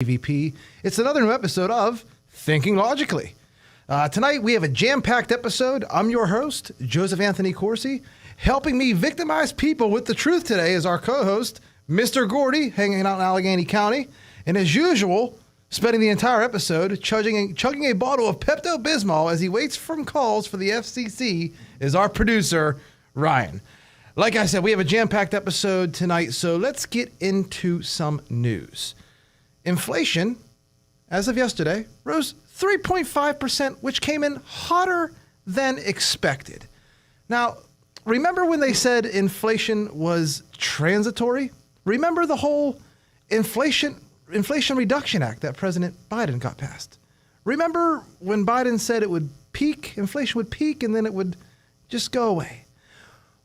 EVP. It's another new episode of Thinking Logically. Tonight we have a jam-packed episode. I'm your host, Joseph Anthony Corsi. Helping me victimize people with the truth today is our co-host, Mr. Gordy, hanging out in Allegheny County. And as usual, spending the entire episode chugging a bottle of Pepto-Bismol as he waits for calls for the FCC is our producer, Ryan. Like I said, we have a jam-packed episode tonight, so let's get into some news. Inflation, as of yesterday, rose 3.5%, which came in hotter than expected. Now, remember when they said inflation was transitory? Remember the whole Inflation Reduction Act that President Biden got passed? Remember when Biden said it would peak, inflation would peak, and then it would just go away?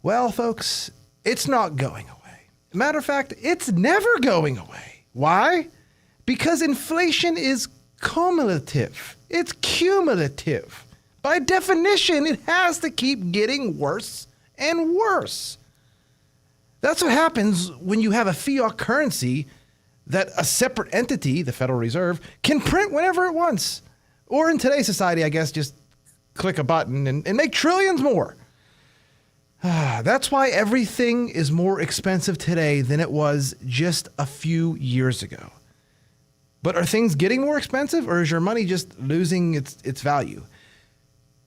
Well, folks, it's not going away. Matter of fact, it's never going away. Why? Because inflation is cumulative. It's cumulative. By definition, it has to keep getting worse and worse. That's what happens when you have a fiat currency that a separate entity, the Federal Reserve, can print whenever it wants. Or in today's society, I guess, just click a button and make trillions more. That's why everything is more expensive today than it was just a few years ago. But are things getting more expensive, or is your money just losing its value?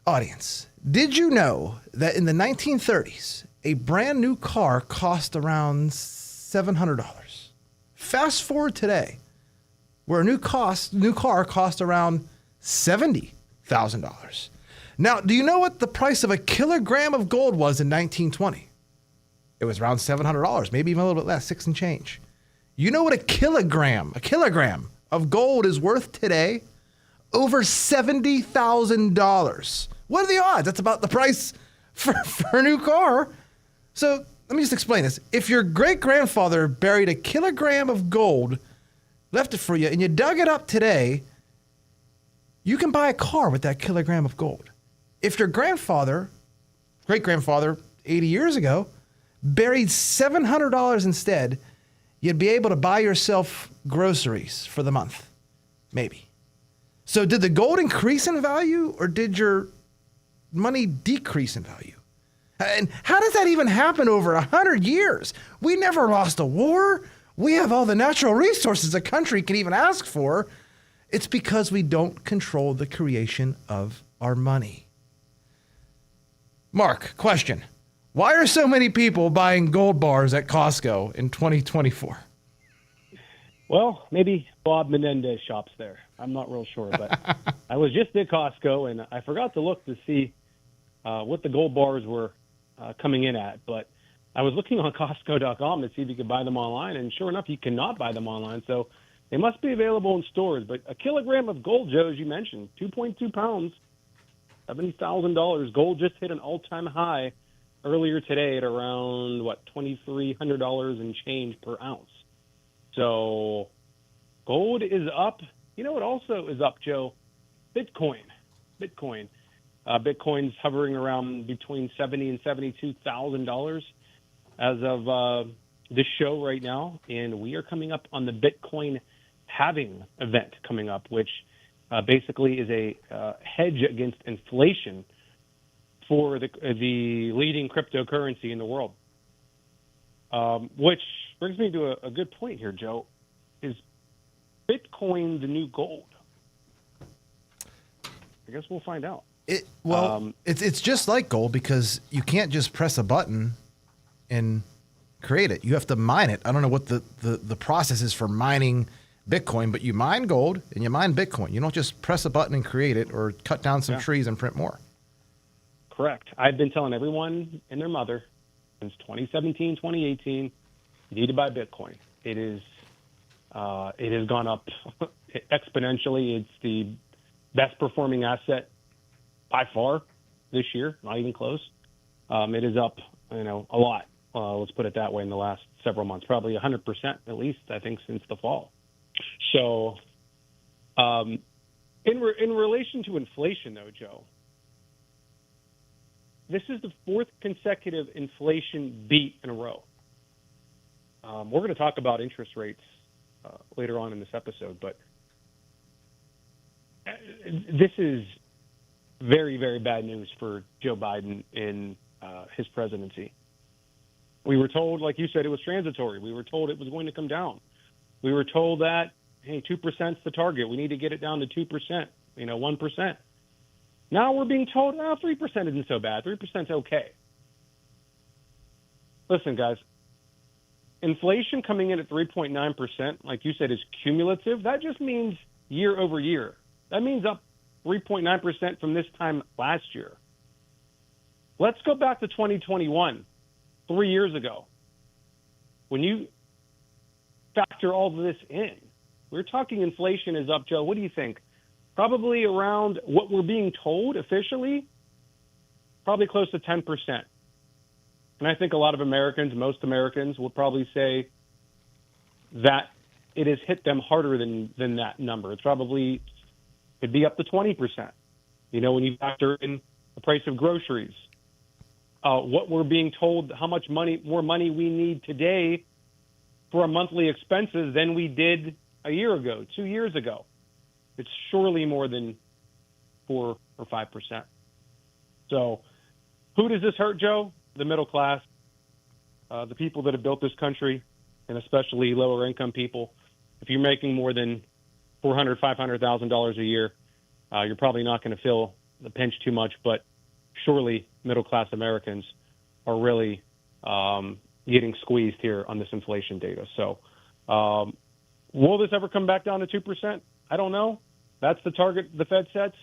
Audience, did you know that in the 1930s, a brand new car cost around $700? Fast forward today, where a new car cost around $70,000. Now, do you know what the price of a kilogram of gold was in 1920? It was around $700, maybe even a little bit less, 6 and change. You know what a kilogram of gold is worth today? Over $70,000. What are the odds? That's about the price for a new car. So let me just explain this. If your great-grandfather buried a kilogram of gold, left it for you, and you dug it up today, you can buy a car with that kilogram of gold. If your great-grandfather, 80 years ago, buried $700 instead, you'd be able to buy yourself groceries for the month. Maybe. So did the gold increase in value, or did your money decrease in value? And how does that even happen over 100 years? We never lost a war. We have all the natural resources a country can even ask for. It's because we don't control the creation of our money. Mark, question. Why are so many people buying gold bars at Costco in 2024? Well, maybe Bob Menendez shops there. I'm not real sure, but I was just at Costco, and I forgot to look to see what the gold bars were coming in at. But I was looking on Costco.com to see if you could buy them online, and sure enough, you cannot buy them online. So they must be available in stores. But a kilogram of gold, Joe, as you mentioned, 2.2 pounds, $70,000. Gold just hit an all-time high earlier today at around, $2,300 and change per ounce. So gold is up. You know what also is up, Joe? Bitcoin. Bitcoin's hovering around between $70,000 and $72,000 as of this show right now. And we are coming up on the Bitcoin halving event coming up, which basically is a hedge against inflation for the leading cryptocurrency in the world. Which brings me to a good point here, Joe. Is Bitcoin the new gold? I guess we'll find out. It's just like gold, because you can't just press a button and create it. You have to mine it. I don't know what the process is for mining Bitcoin, but you mine gold and you mine Bitcoin. You don't just press a button and create it, or cut down some trees and print more. Correct. I've been telling everyone and their mother since 2017, 2018, you need to buy Bitcoin. It has gone up exponentially. It's the best performing asset by far this year, not even close. It is up, a lot. Let's put it that way, in the last several months, probably 100% at least, I think, since the fall. So in relation to inflation, though, Joe, this is the fourth consecutive inflation beat in a row. We're going to talk about interest rates later on in this episode. But this is very, very bad news for Joe Biden in his presidency. We were told, like you said, it was transitory. We were told it was going to come down. We were told that, hey, 2% is the target. We need to get it down to 2%, 1%. Now we're being told, 3% isn't so bad. 3% is okay. Listen, guys, inflation coming in at 3.9%, like you said, is cumulative. That just means year over year. That means up 3.9% from this time last year. Let's go back to 2021, 3 years ago. When you factor all of this in, we're talking inflation is up, Joe. What do you think? Probably around what we're being told officially, probably close to 10%. And I think a lot of Americans, most Americans, will probably say that it has hit them harder than that number. It's probably could be up to 20%. When you factor in the price of groceries, what we're being told, how much more money we need today for our monthly expenses than we did a year ago, 2 years ago. It's surely more than 4 or 5%. So who does this hurt, Joe? The middle class, the people that have built this country, and especially lower income people. If you're making more than $400,000, $500,000 a year, you're probably not going to feel the pinch too much, but surely middle class Americans are really getting squeezed here on this inflation data. So will this ever come back down to 2%? I don't know. That's the target the Fed sets.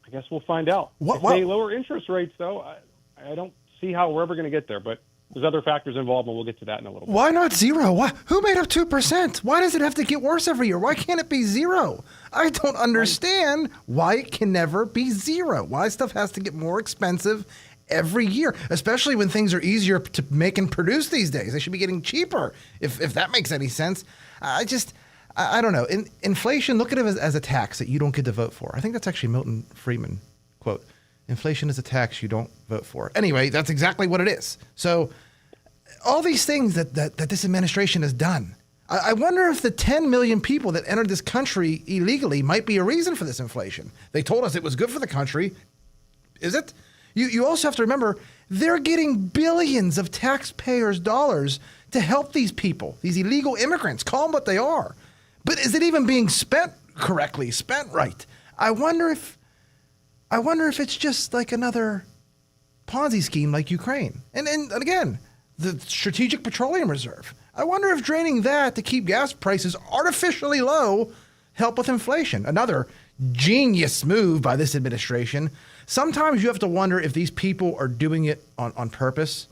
I guess we'll find out. If they lower interest rates, though, I don't see how we're ever going to get there, but there's other factors involved, and we'll get to that in a little bit. Why not zero? Who made up 2%? Why does it have to get worse every year? Why can't it be zero? I don't understand why it can never be zero. Why stuff has to get more expensive every year, especially when things are easier to make and produce these days. They should be getting cheaper, if that makes any sense. I don't know. Inflation, look at it as a tax that you don't get to vote for. I think that's actually Milton Friedman quote. Inflation is a tax you don't vote for. Anyway, that's exactly what it is. So all these things that this administration has done, I wonder if the 10 million people that entered this country illegally might be a reason for this inflation. They told us it was good for the country. Is it? You also have to remember, they're getting billions of taxpayers' dollars to help these people, these illegal immigrants. Call them what they are. But is it even being spent correctly, spent right? I wonder if it's just like another Ponzi scheme like Ukraine. And again, the Strategic Petroleum Reserve. I wonder if draining that to keep gas prices artificially low help with inflation. Another genius move by this administration. Sometimes you have to wonder if these people are doing it on purpose.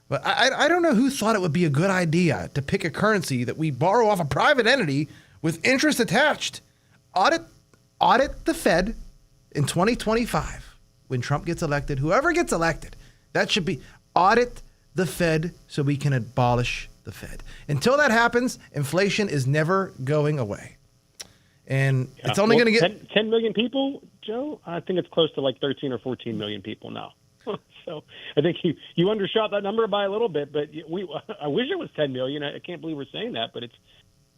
But I don't know who thought it would be a good idea to pick a currency that we borrow off a private entity with interest attached. Audit the Fed in 2025 when Trump gets elected. Whoever gets elected, that should be audit the Fed so we can abolish the Fed. Until that happens, inflation is never going away. And it's only going to get 10 million people, Joe. I think it's close to like 13 or 14 million people now. So I think you undershot that number by a little bit, but I wish it was 10 million. I can't believe we're saying that, but it's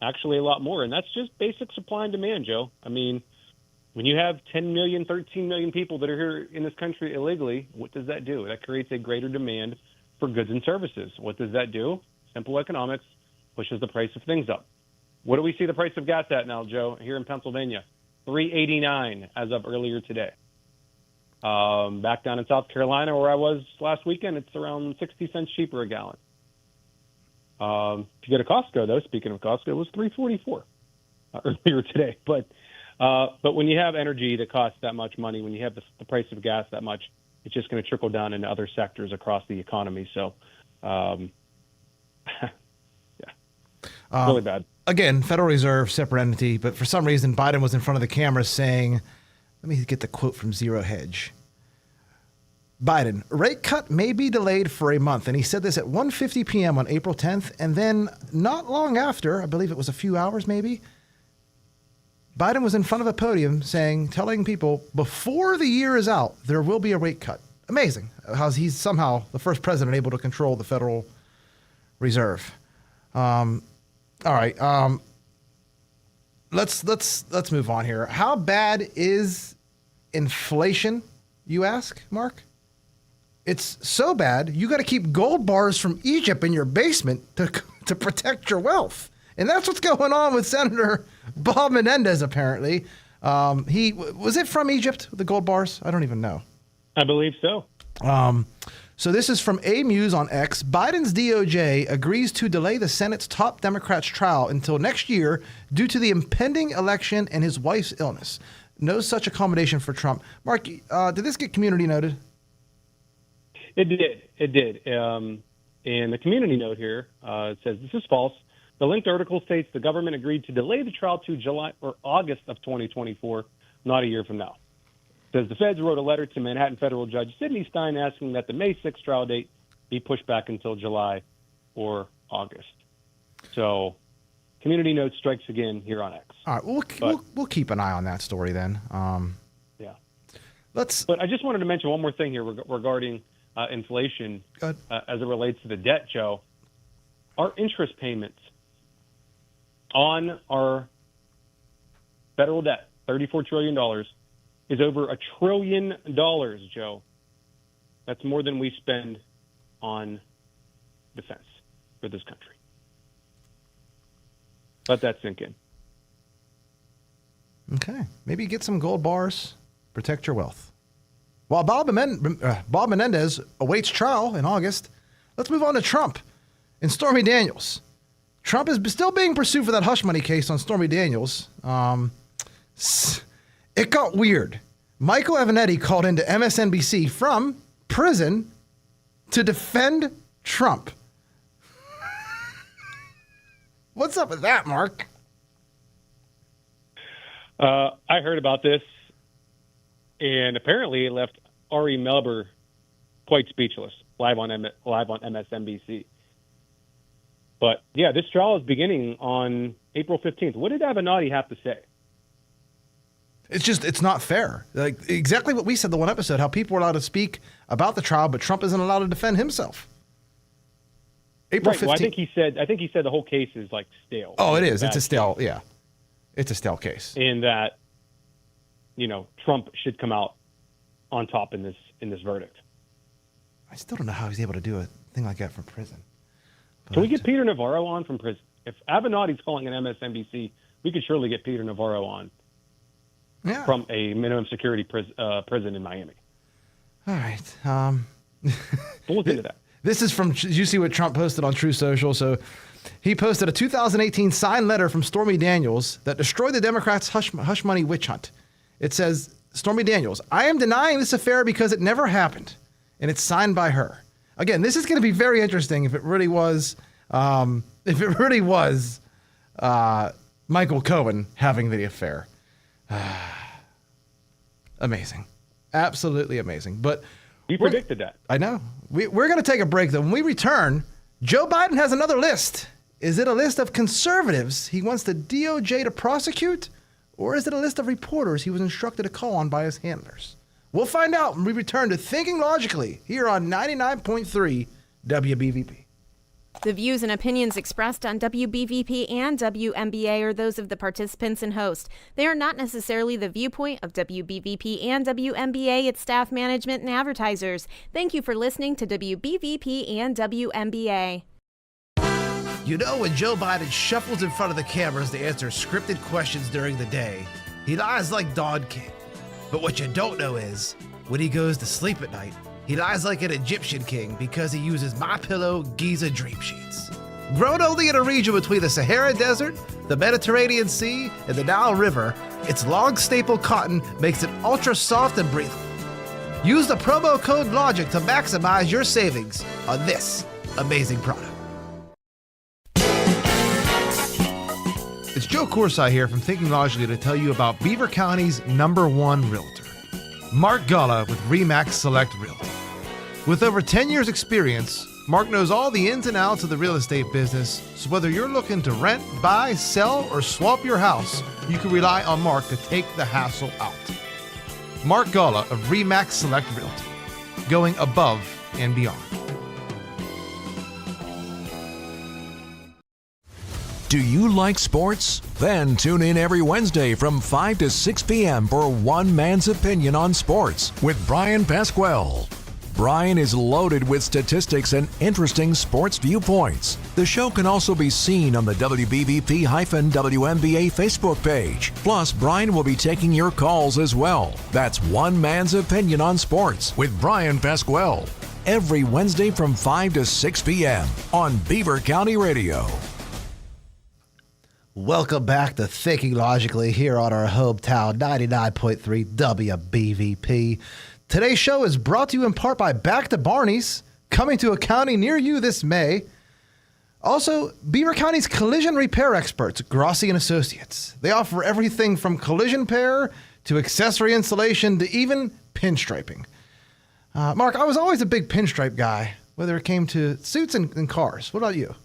actually a lot more. And that's just basic supply and demand, Joe. I mean, when you have 10 million, 13 million people that are here in this country illegally, what does that do? That creates a greater demand for goods and services. What does that do? Simple economics pushes the price of things up. What do we see the price of gas at now, Joe, here in Pennsylvania? $3.89 as of earlier today. Back down in South Carolina, where I was last weekend, it's around 60 cents cheaper a gallon. If you go to Costco, though, speaking of Costco, it was $3.44 earlier today. But when you have energy that costs that much money, when you have the price of gas that much, it's just going to trickle down into other sectors across the economy. So, really bad. Again, Federal Reserve, separate entity, but for some reason, Biden was in front of the camera saying, let me get the quote from Zero Hedge. Biden, rate cut may be delayed for a month. And he said this at 1:50 p.m. on April 10th. And then not long after, I believe it was a few hours maybe, Biden was in front of a podium telling people before the year is out, there will be a rate cut. Amazing how he's somehow the first president able to control the Federal Reserve. All right. Let's move on here. How bad is inflation, you ask, Mark? It's so bad, you got to keep gold bars from Egypt in your basement to protect your wealth. And that's what's going on with Senator Bob Menendez, apparently. Was it from Egypt, the gold bars? I don't even know. I believe so. So this is from A Muse on X. Biden's DOJ agrees to delay the Senate's top Democrats' trial until next year due to the impending election and his wife's illness. No such accommodation for Trump. Mark, did this get community noted? It did. It did. And the community note here says this is false. The linked article states the government agreed to delay the trial to July or August of 2024, not a year from now. It says the feds wrote a letter to Manhattan federal judge Sidney Stein asking that the May 6th trial date be pushed back until July or August. So community note strikes again here on X. All right, we'll keep an eye on that story then. Yeah. But I just wanted to mention one more thing here regarding inflation as it relates to the debt, Joe. Our interest payments on our federal debt, $34 trillion, is over $1 trillion, Joe. That's more than we spend on defense for this country. Let that sink in. Okay. Maybe get some gold bars, protect your wealth. While Bob Menendez awaits trial in August, let's move on to Trump and Stormy Daniels. Trump is still being pursued for that hush money case on Stormy Daniels. It got weird. Michael Avenatti called into MSNBC from prison to defend Trump. What's up with that, Mark? I heard about this, and apparently it left Ari Melber quite speechless live on MSNBC. But yeah, this trial is beginning on April 15th. What did Avenatti have to say? It's not fair. Like exactly what we said the one episode, how people were allowed to speak about the trial, but Trump isn't allowed to defend himself. April 15th. Well, I think he said the whole case is like stale. Oh, it is. It's a stale. Yeah. It's a stale case. And that, Trump should come out on top in this verdict. I still don't know how he's able to do a thing like that from prison. Can we get Peter Navarro on from prison? If Avenatti's calling an MSNBC, we could surely get Peter Navarro on from a minimum security prison in Miami. All right. We'll look into that. This is from, did you see what Trump posted on True Social? So he posted a 2018 signed letter from Stormy Daniels that destroyed the Democrats' hush money witch hunt. It says, Stormy Daniels, I am denying this affair because it never happened. And it's signed by her. Again, this is going to be very interesting if it really was, Michael Cohen having the affair. Amazing. Absolutely amazing. But we predicted that. I know. We're going to take a break, though. When we return, Joe Biden has another list. Is it a list of conservatives he wants the DOJ to prosecute? Or is it a list of reporters he was instructed to call on by his handlers? We'll find out when we return to Thinking Logically here on 99.3 WBVP. The views and opinions expressed on WBVP and WMBA are those of the participants and host. They are not necessarily the viewpoint of WBVP and WMBA, its staff, management, and advertisers. Thank you for listening to WBVP and WMBA. You know, when Joe Biden shuffles in front of the cameras to answer scripted questions during the day, he lies like Don King. But what you don't know is, when he goes to sleep at night, he lies like an Egyptian king because he uses MyPillow Giza Dream Sheets. Grown only in a region between the Sahara Desert, the Mediterranean Sea, and the Nile River, its long staple cotton makes it ultra soft and breathable. Use the promo code LOGIC to maximize your savings on this amazing product. It's Joe Corsi here from Thinking Logically to tell you about Beaver County's #1 realtor, Mark Galla with RE/MAX Select Realty. With over 10 years experience, Mark knows all the ins and outs of the real estate business, so whether you're looking to rent, buy, sell, or swap your house, you can rely on Mark to take the hassle out. Mark Galla of RE/MAX Select Realty, going above and beyond. Do you like sports? Then tune in every Wednesday from 5 to 6 p.m. for One Man's Opinion on Sports with Brian Pasquale. Brian is loaded with statistics and interesting sports viewpoints. The show can also be seen on the WBVP-WNBA Facebook page. Plus, Brian will be taking your calls as well. That's One Man's Opinion on Sports with Brian Pasquale. Every Wednesday from 5 to 6 p.m. on Beaver County Radio. Welcome back to Thinking Logically here on our hometown 99.3 WBVP. Today's show is brought to you in part by Back to Barney's, coming to a county near you this May. Also, Beaver County's collision repair experts, Grossi & Associates. They offer everything from collision repair to accessory installation to even pinstriping. Mark, I was always a big pinstripe guy, whether it came to suits and cars. What about you?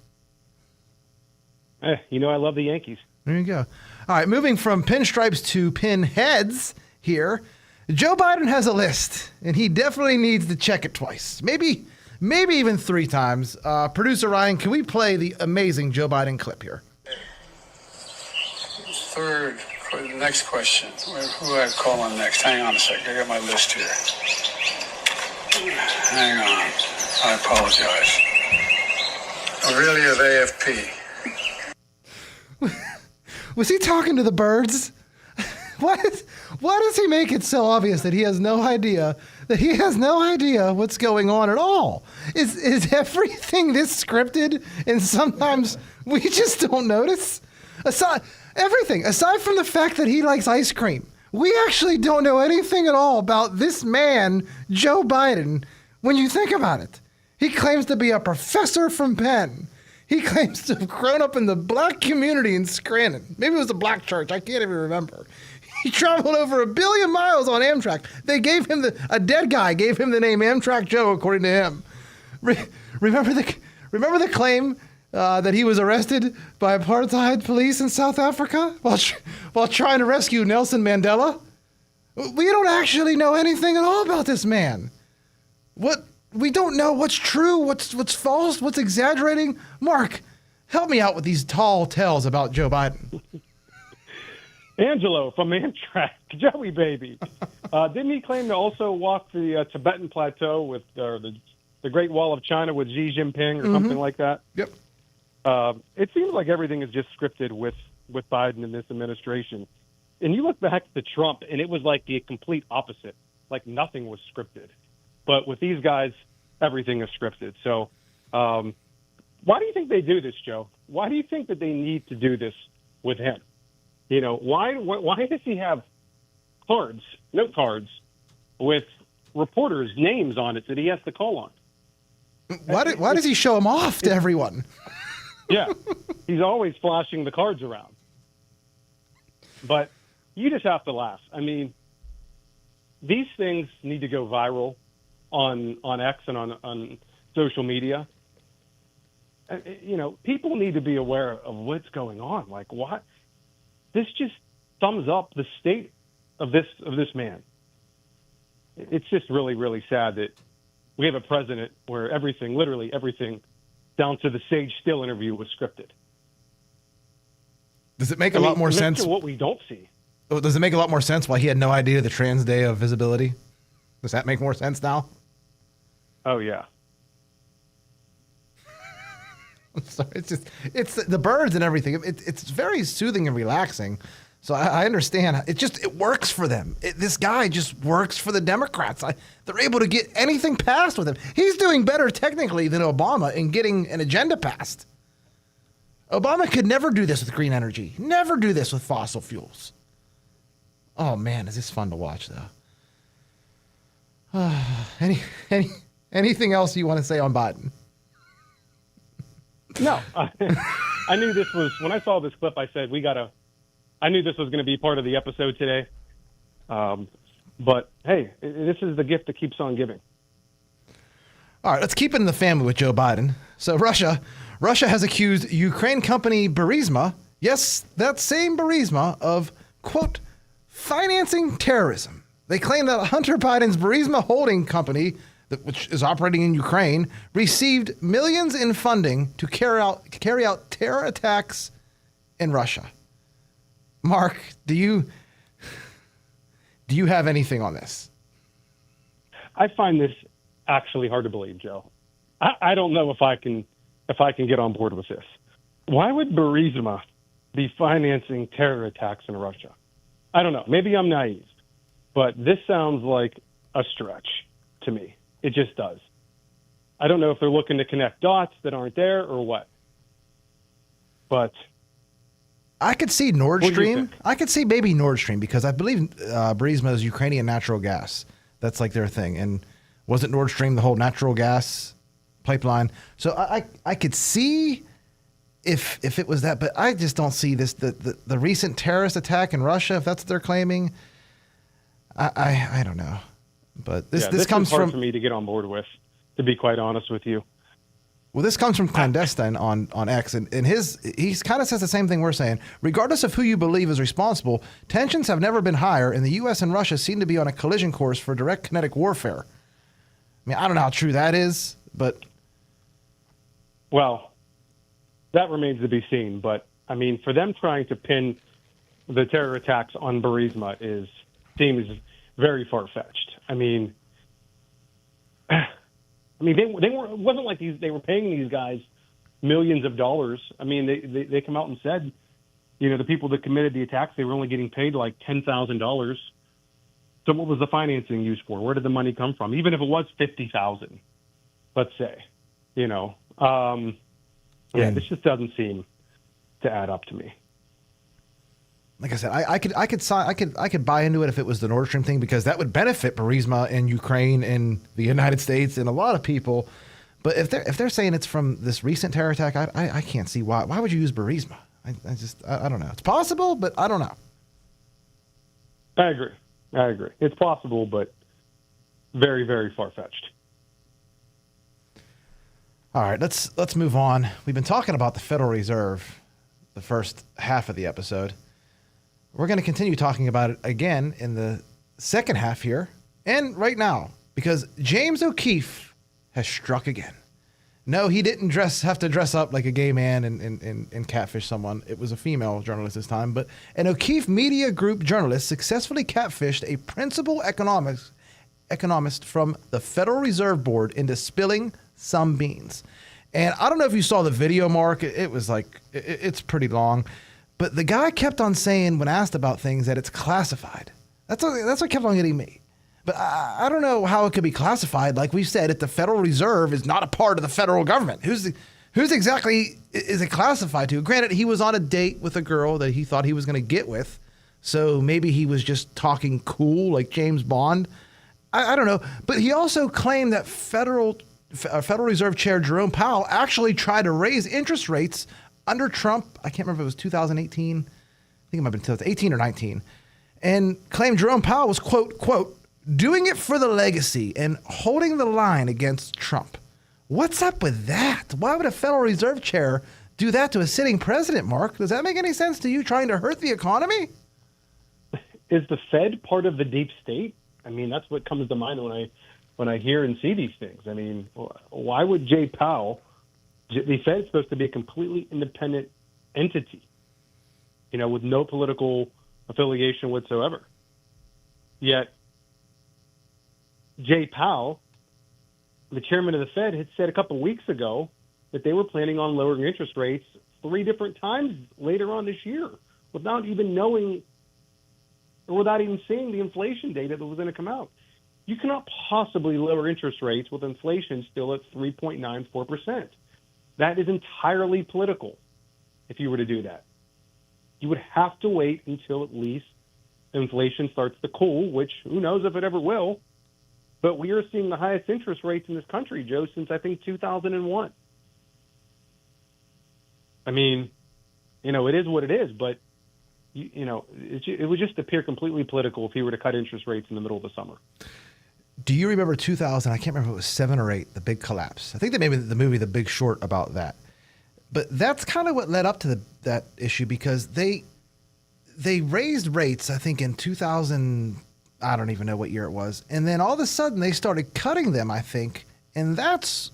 I love the Yankees. There you go. All right, moving from pinstripes to pinheads here. Joe Biden has a list, and he definitely needs to check it twice. Maybe even 3 times. Producer Ryan, can we play the amazing Joe Biden clip here? Third, for the next question. Who do I call on next? Hang on a second. I got my list here. Hang on. I apologize. Aurelia of AFP. Was he talking to the birds? Why does he make it so obvious that he has no idea what's going on at all? Is everything this scripted and sometimes we just don't notice? Aside from the fact that he likes ice cream, we actually don't know anything at all about this man, Joe Biden, when you think about it. He claims to be a professor from Penn. He claims to have grown up in the black community in Scranton. Maybe it was a black church. I can't even remember. He traveled over 1 billion miles on Amtrak. They gave him a dead guy gave him the name Amtrak Joe, according to him. Remember the claim that he was arrested by apartheid police in South Africa while trying to rescue Nelson Mandela? We don't actually know anything at all about this man. We don't know what's true, what's false, what's exaggerating. Mark, help me out with these tall tales about Joe Biden. Angelo from Amtrak, Joey baby. Didn't he claim to also walk the Tibetan Plateau with the Great Wall of China with Xi Jinping or something like that? Yep. It seems like everything is just scripted with Biden and this administration. And you look back to Trump, and it was like the complete opposite. Like nothing was scripted. But with these guys, everything is scripted. So why do you think they do this, Joe? Why do you think that they need to do this with him? Why does he have note cards with reporters' names on it that he has to call on? Why does he show them off to everyone? Yeah, he's always flashing the cards around. But you just have to laugh. I mean, these things need to go viral on X and on social media. People need to be aware of what's going on. Like, what? This just sums up the state of this man. It's just really, really sad that we have a president where everything, literally everything, down to the Sage Still interview was scripted. Does it make a lot more sense? What we don't see. Does it make a lot more sense why he had no idea the Trans Day of Visibility? Does that make more sense now? Oh, yeah. I'm sorry. It's the birds and everything. It's very soothing and relaxing. So I understand. It works for them. This guy just works for the Democrats. They're able to get anything passed with him. He's doing better technically than Obama in getting an agenda passed. Obama could never do this with green energy. Never do this with fossil fuels. Oh man, is this fun to watch though? Anything else you want to say on Biden? No, I knew this was, when I saw this clip, I said, I knew this was going to be part of the episode today. But hey, this is the gift that keeps on giving. All right, let's keep it in the family with Joe Biden. So Russia has accused Ukraine company Burisma, yes, that same Burisma, of, quote, financing terrorism. They claim that Hunter Biden's Burisma holding company, which is operating in Ukraine, received millions in funding to carry out terror attacks in Russia. Mark, do you have anything on this? I find this actually hard to believe, Joe. I don't know if I can get on board with this. Why would Burisma be financing terror attacks in Russia? I don't know. Maybe I'm naive, but this sounds like a stretch to me. It just does. I don't know if they're looking to connect dots that aren't there or what. But I could see Nord What do you Stream. think? I could see maybe Nord Stream because I believe Burisma is Ukrainian natural gas. That's like their thing. And wasn't Nord Stream the whole natural gas pipeline? So I could see if it was that, but I just don't see this the recent terrorist attack in Russia. If that's what they're claiming, I don't know. But this comes is hard from for me to get on board with, to be quite honest with you. Well, this comes from Clandestine on X, and he kind of says the same thing we're saying. Regardless of who you believe is responsible, tensions have never been higher, and the U.S. and Russia seem to be on a collision course for direct kinetic warfare. I mean, I don't know how true that is, but... Well, that remains to be seen. But, I mean, for them trying to pin the terror attacks on Burisma seems very far-fetched. I mean, they weren't. It wasn't like they were paying these guys millions of dollars. I mean, they come out and said, the people that committed the attacks, they were only getting paid like $10,000. So what was the financing used for? Where did the money come from? Even if it was $50,000, let's say, this just doesn't seem to add up to me. Like I said, I could buy into it if it was the Nord Stream thing because that would benefit Burisma and Ukraine and the United States and a lot of people. But if they're saying it's from this recent terror attack, I can't see why. Why would you use Burisma? I don't know. It's possible, but I don't know. I agree. It's possible, but very, very far-fetched. All right, let's move on. We've been talking about the Federal Reserve the first half of the episode. We're going to continue talking about it again in the second half here and right now because James O'Keefe has struck again. No, he didn't have to dress up like a gay man and catfish someone. It was a female journalist this time. But an O'Keefe Media Group journalist successfully catfished a principal economist from the Federal Reserve Board into spilling some beans. And I don't know if you saw the video, Mark. It was like, it's pretty long. But the guy kept on saying, when asked about things, that it's classified. That's what kept on getting me. But I don't know how it could be classified. Like we said, if the Federal Reserve is not a part of the federal government, who's exactly is it classified to? Granted, he was on a date with a girl that he thought he was going to get with. So maybe he was just talking cool like James Bond. I don't know. But he also claimed that Federal Reserve Chair Jerome Powell actually tried to raise interest rates under Trump. I can't remember if it was 2018. I think it might have been 2018 or 19. And claimed Jerome Powell was, quote, doing it for the legacy and holding the line against Trump. What's up with that? Why would a Federal Reserve Chair do that to a sitting president, Mark? Does that make any sense to you, trying to hurt the economy? Is the Fed part of the deep state? I mean, that's what comes to mind when I hear and see these things. I mean, why would Jay Powell? The Fed is supposed to be a completely independent entity, with no political affiliation whatsoever. Yet, Jay Powell, the chairman of the Fed, had said a couple of weeks ago that they were planning on lowering interest rates 3 different times later on this year without even knowing or without even seeing the inflation data that was going to come out. You cannot possibly lower interest rates with inflation still at 3.94%. That is entirely political if you were to do that. You would have to wait until at least inflation starts to cool, which who knows if it ever will. But we are seeing the highest interest rates in this country, Joe, since I think 2001. I mean, it is what it is, but, it would just appear completely political if he were to cut interest rates in the middle of the summer. Do you remember 2000? I can't remember if it was 7 or 8, the big collapse. I think they made the movie The Big Short about that. But that's kind of what led up to that issue because they raised rates, I think, in 2000. I don't even know what year it was. And then all of a sudden they started cutting them, I think. And that's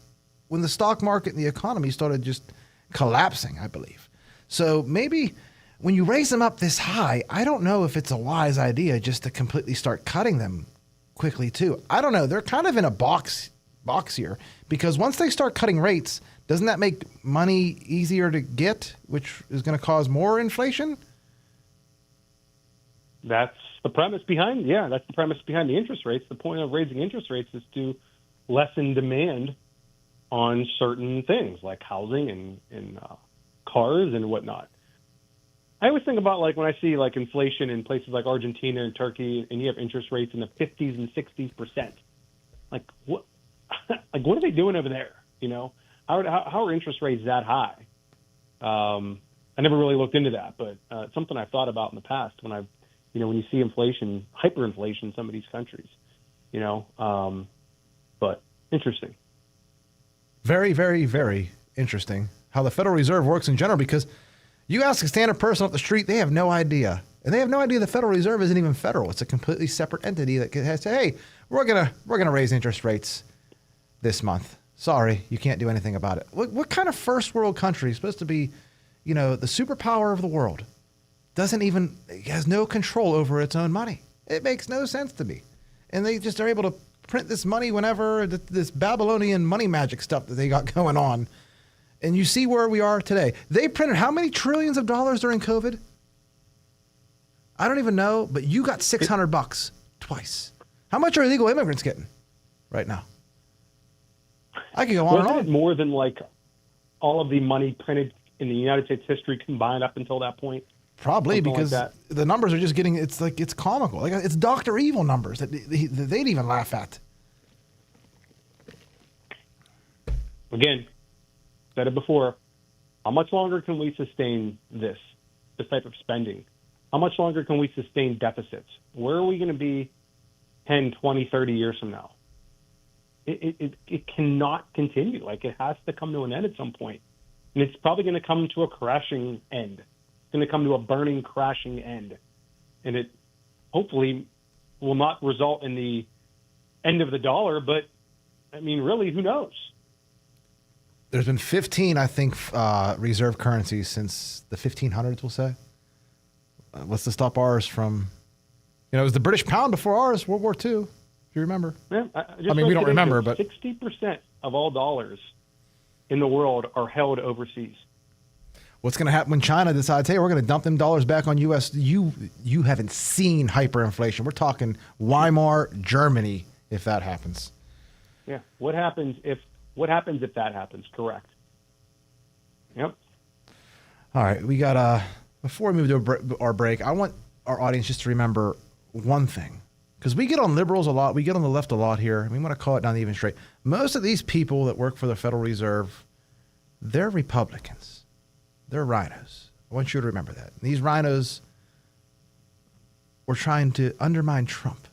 when the stock market and the economy started just collapsing, I believe. So maybe when you raise them up this high, I don't know if it's a wise idea just to completely start cutting them quickly too. I don't know. They're kind of in a box here, because once they start cutting rates, doesn't that make money easier to get, which is going to cause more inflation? That's the premise behind the interest rates. The point of raising interest rates is to lessen demand on certain things like housing and cars and whatnot. I always think about, like, when I see like inflation in places like Argentina and Turkey, and you have interest rates in the 50s and 60%. Like, what? Like, what are they doing over there? You know, how are interest rates that high? I never really looked into that, but it's something I've thought about in the past when when you see inflation, hyperinflation in some of these countries, but interesting. Very, very, very interesting how the Federal Reserve works in general, because you ask a standard person off the street, they have no idea. And they have no idea the Federal Reserve isn't even federal. It's a completely separate entity that has to, hey, we're gonna raise interest rates this month. Sorry, you can't do anything about it. What kind of first world country is supposed to be, the superpower of the world, has no control over its own money? It makes no sense to me. And they just are able to print this money whenever, this Babylonian money magic stuff that they got going on. And you see where we are today. They printed how many trillions of dollars during COVID? I don't even know, but you got $600 twice. How much are illegal immigrants getting right now? I could go on and Wasn't on. it more than like all of the money printed in the United States history combined up until that point? Probably, Something because like that. the numbers are just getting, it's comical. Like, it's Dr. Evil numbers that they'd even laugh at. Again, said it before, how much longer can we sustain this type of spending? How much longer can we sustain deficits? Where are we going to be 10, 20, 30 years from now? It cannot continue. Like, it has to come to an end at some point. And it's probably going to come to a crashing end. It's going to come to a burning, crashing end. And it hopefully will not result in the end of the dollar, but, I mean, really, who knows? There's been 15, I think, reserve currencies since the 1500s, we'll say. What's to stop ours from, it was the British pound before ours, World War II, if you remember. Yeah, I mean, we don't remember, but 60% of all dollars in the world are held overseas. what's going to happen when China decides, hey, we're going to dump them dollars back on U.S.? You haven't seen hyperinflation. We're talking Weimar Germany if that happens. Yeah. What happens if that happens? Correct. Yep. All right, we got before we move to our break, I want our audience just to remember one thing, because we get on liberals a lot, we get on the left a lot here, and we want to call it down even straight. Most of these people that work for the Federal Reserve, they're Republicans. They're rhinos. I want you to remember that. These rhinos were trying to undermine Trump.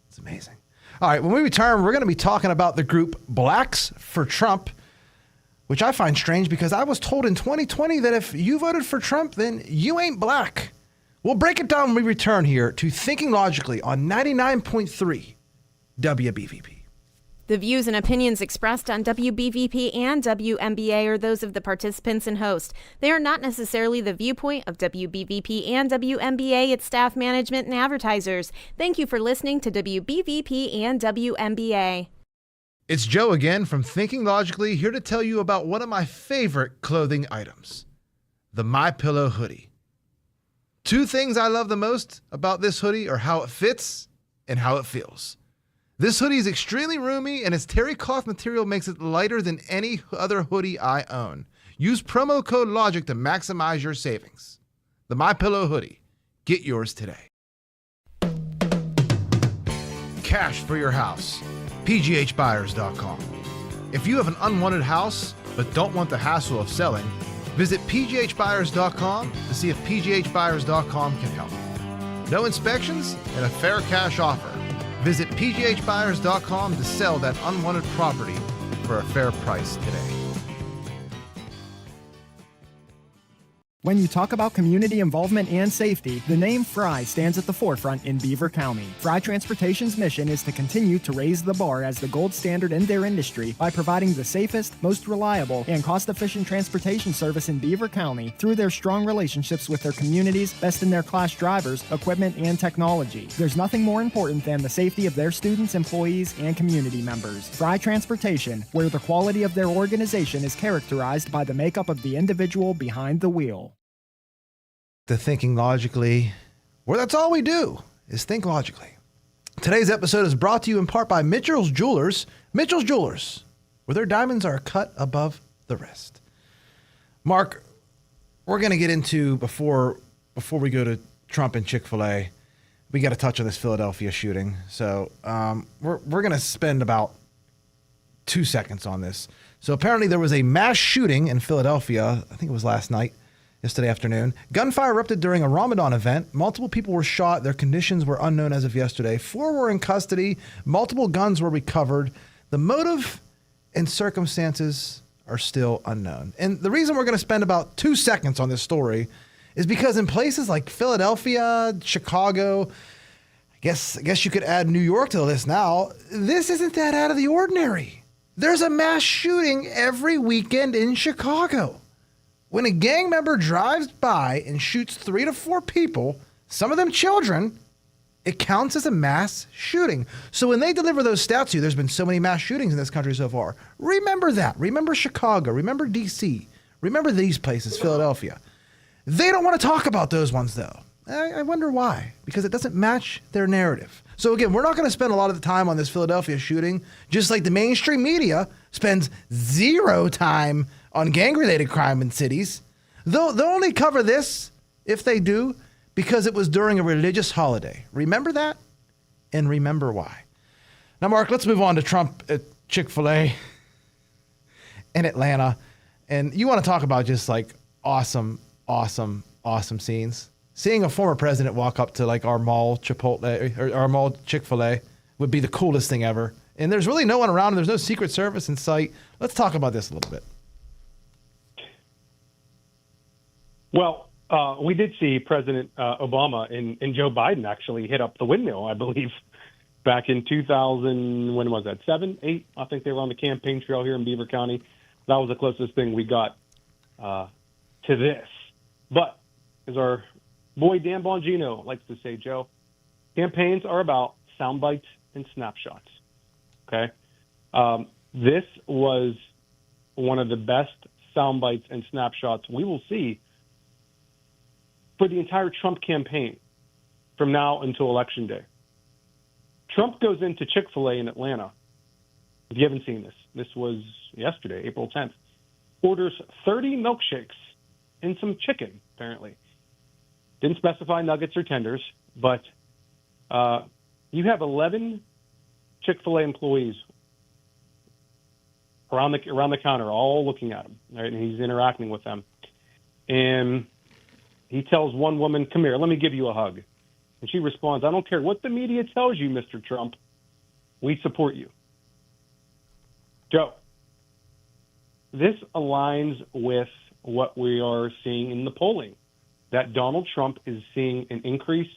It's amazing. All right, when we return, we're going to be talking about the group Blacks for Trump, which I find strange because I was told in 2020 that if you voted for Trump, then you ain't black. We'll break it down when we return here to Thinking Logically on 99.3 WBVP. The views and opinions expressed on WBVP and WMBA are those of the participants and host. They are not necessarily the viewpoint of WBVP and WMBA, its staff, management, and advertisers. Thank you for listening to WBVP and WMBA. It's Joe again from Thinking Logically, here to tell you about one of my favorite clothing items, the MyPillow hoodie. Two things I love the most about this hoodie are how it fits and how it feels. This hoodie is extremely roomy, and its terry cloth material makes it lighter than any other hoodie I own. Use promo code LOGIC to maximize your savings. The MyPillow hoodie. Get yours today. Cash for your house. PGHbuyers.com. If you have an unwanted house but don't want the hassle of selling, visit PGHbuyers.com to see if PGHbuyers.com can help. No inspections and a fair cash offer. Visit PGHbuyers.com to sell that unwanted property for a fair price today. When you talk about community involvement and safety, the name Fry stands at the forefront in Beaver County. Fry Transportation's mission is to continue to raise the bar as the gold standard in their industry by providing the safest, most reliable, and cost-efficient transportation service in Beaver County through their strong relationships with their communities, best-in-their-class drivers, equipment, and technology. There's nothing more important than the safety of their students, employees, and community members. Fry Transportation, where the quality of their organization is characterized by the makeup of the individual behind the wheel. To Thinking Logically, where that's all we do is think logically. Today's episode is brought to you in part by Mitchell's Jewelers. Mitchell's Jewelers, where their diamonds are cut above the rest. Mark, we're going to get into, before we go to Trump and Chick-fil-A, we got to touch on this Philadelphia shooting. So we're going to spend about 2 seconds on this. So apparently there was a mass shooting in Philadelphia, I think it was yesterday afternoon. Gunfire erupted during a Ramadan event. Multiple people were shot. Their conditions were unknown as of yesterday. 4 were in custody. Multiple guns were recovered. The motive and circumstances are still unknown. And the reason we're going to spend about 2 seconds on this story is because in places like Philadelphia, Chicago, I guess you could add New York to the list now, this isn't that out of the ordinary. There's a mass shooting every weekend in Chicago. When a gang member drives by and shoots 3 to 4 people, some of them children, it counts as a mass shooting. So when they deliver those stats to you, there's been so many mass shootings in this country so far. Remember that. Remember Chicago. Remember D.C. Remember these places, Philadelphia. They don't want to talk about those ones, though. I wonder why. Because it doesn't match their narrative. So again, we're not going to spend a lot of the time on this Philadelphia shooting, just like the mainstream media spends 0 time on gang-related crime in cities. They'll only cover this, if they do, because it was during a religious holiday. Remember that, and remember why. Now, Mark, let's move on to Trump at Chick-fil-A in Atlanta. And you want to talk about just like awesome scenes. Seeing a former president walk up to like our mall Chipotle or our mall Chick-fil-A would be the coolest thing ever. And there's really no one around, and there's no Secret Service in sight. Let's talk about this a little bit. Well, we did see President Obama and Joe Biden actually hit up the windmill, I believe, back in 2000. When was that? 7, 8? I think they were on the campaign trail here in Beaver County. That was the closest thing we got to this. But as our boy Dan Bongino likes to say, Joe, campaigns are about sound bites and snapshots. Okay, this was one of the best sound bites and snapshots we will see for the entire Trump campaign from now until Election Day. Trump goes into Chick-fil-A in Atlanta. If you haven't seen this, this was yesterday, April 10th. Orders 30 milkshakes and some chicken, apparently. Didn't specify nuggets or tenders, but you have 11 Chick-fil-A employees around the counter, all looking at him, right? And he's interacting with them. And he tells one woman, "Come here, let me give you a hug." And she responds, "I don't care what the media tells you, Mr. Trump. We support you." Joe, this aligns with what we are seeing in the polling, that Donald Trump is seeing an increase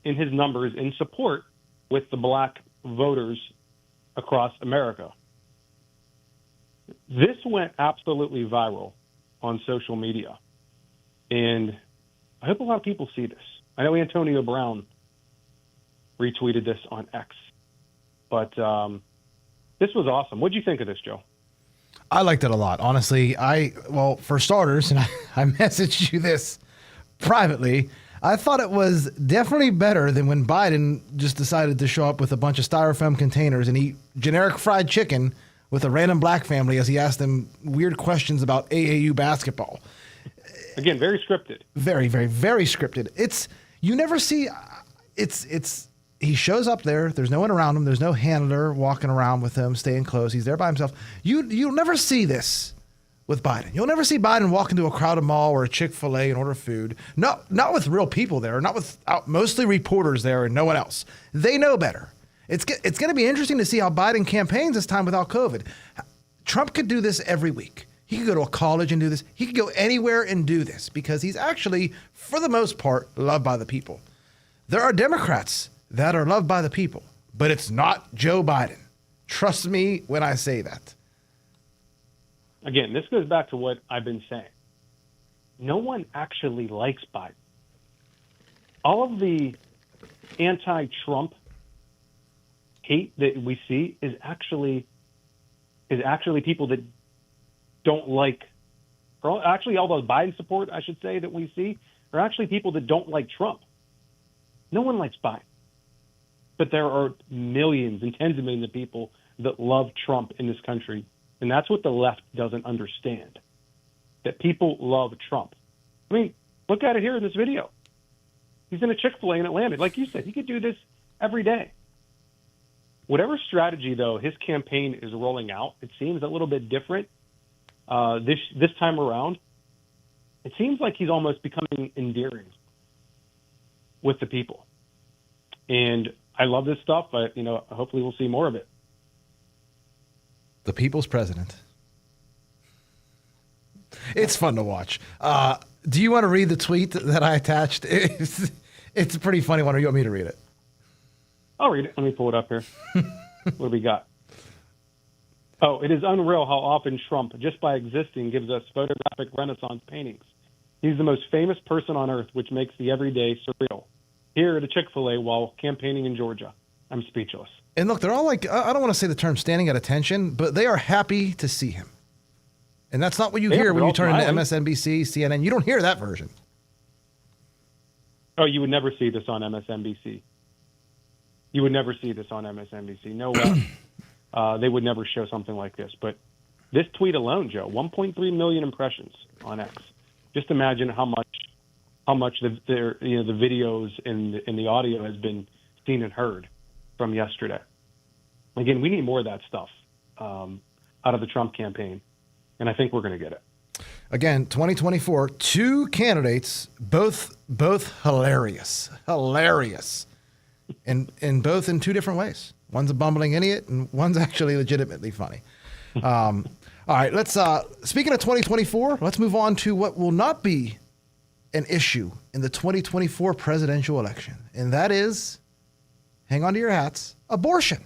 in his numbers in support with the black voters across America. This went absolutely viral on social media. And I hope a lot of people see this. I know Antonio Brown retweeted this on X. But this was awesome. What did you think of this, Joe? I liked it a lot. Honestly, for starters, and I messaged you this privately, I thought it was definitely better than when Biden just decided to show up with a bunch of styrofoam containers and eat generic fried chicken with a random black family as he asked them weird questions about AAU basketball. Again, very scripted. Very, very, very scripted. You never see, he shows up there. There's no one around him. There's no handler walking around with him, staying close. He's there by himself. You'll never see this with Biden. You'll never see Biden walk into a crowded mall or a Chick-fil-A and order food. Not with real people there, not with mostly reporters there and no one else. They know better. It's going to be interesting to see how Biden campaigns this time without COVID. Trump could do this every week. He could go to a college and do this. He could go anywhere and do this because he's actually, for the most part, loved by the people. There are Democrats that are loved by the people, but it's not Joe Biden. Trust me when I say that. Again, this goes back to what I've been saying. No one actually likes Biden. All of the anti-Trump hate that we see is actually people that don't like, or actually all those Biden support, I should say, that we see are actually people that don't like Trump. No one likes Biden. But there are millions and tens of millions of people that love Trump in this country. And that's what the left doesn't understand, that people love Trump. I mean, look at it here in this video. He's in a Chick-fil-A in Atlanta. Like you said, he could do this every day. Whatever strategy, though, his campaign is rolling out, it seems a little bit different this time around. It seems like he's almost becoming endearing with the people. And I love this stuff. Hopefully we'll see more of it. The people's president. It's fun to watch. Do you want to read the tweet that I attached? It's a pretty funny one, or you want me to read it? I'll read it. Let me pull it up here. What do we got? Oh, it is unreal how often Trump, just by existing, gives us photographic Renaissance paintings. He's the most famous person on earth, which makes the everyday surreal. Here at a Chick-fil-A while campaigning in Georgia. I'm speechless. And look, they're all like, I don't want to say the term standing at attention, but they are happy to see him. And that's not what you hear when you turn into MSNBC, CNN. You don't hear that version. Oh, you would never see this on MSNBC. You would never see this on MSNBC. No way. They would never show something like this. But this tweet alone, Joe, 1.3 million impressions on X. Just imagine how much the videos and the audio has been seen and heard from yesterday. Again, we need more of that stuff out of the Trump campaign, and I think we're going to get it. Again, 2024, two candidates, both hilarious, and both in two different ways. One's a bumbling idiot, and one's actually legitimately funny. All right, let's. Speaking of 2024, let's move on to what will not be an issue in the 2024 presidential election, and that is, hang on to your hats, abortion.